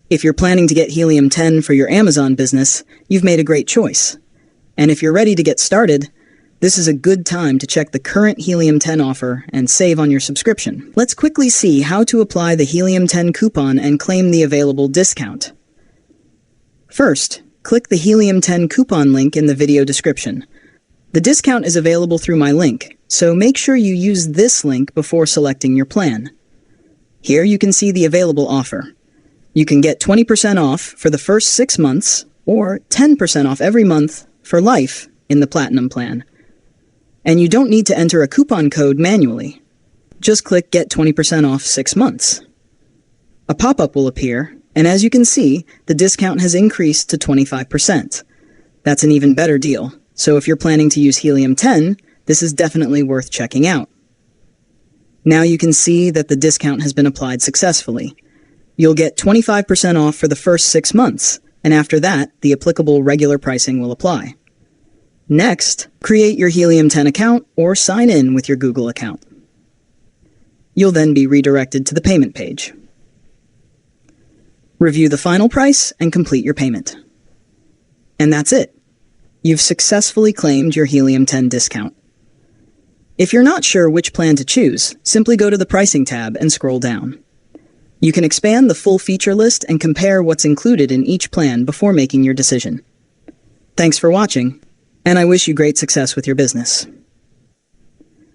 If you're planning to get Helium 10 for your Amazon business, you've made a great choice. And if you're ready to get started, this is a good time to check the current Helium 10 offer and save on your subscription. Let's quickly see how to apply the Helium 10 coupon and claim the available discount. First, click the Helium 10 coupon link in the video description. The discount is available through my link, so make sure you use this link before selecting your plan. Here you can see the available offer. You can get 20% off for the first 6 months or 10% off every month for life in the Platinum plan. And you don't need to enter a coupon code manually. Just click Get 20% off 6 months. A pop-up will appear, and as you can see, the discount has increased to 25%. That's an even better deal, so if you're planning to use Helium 10, this is definitely worth checking out. Now you can see that the discount has been applied successfully. You'll get 25% off for the first 6 months, and after that, the applicable regular pricing will apply. Next, create your Helium 10 account or sign in with your Google account. You'll then be redirected to the payment page. Review the final price and complete your payment. And that's it. You've successfully claimed your Helium 10 discount. If you're not sure which plan to choose, simply go to the Pricing tab and scroll down. You can expand the full feature list and compare what's included in each plan before making your decision. Thanks for watching, and I wish you great success with your business.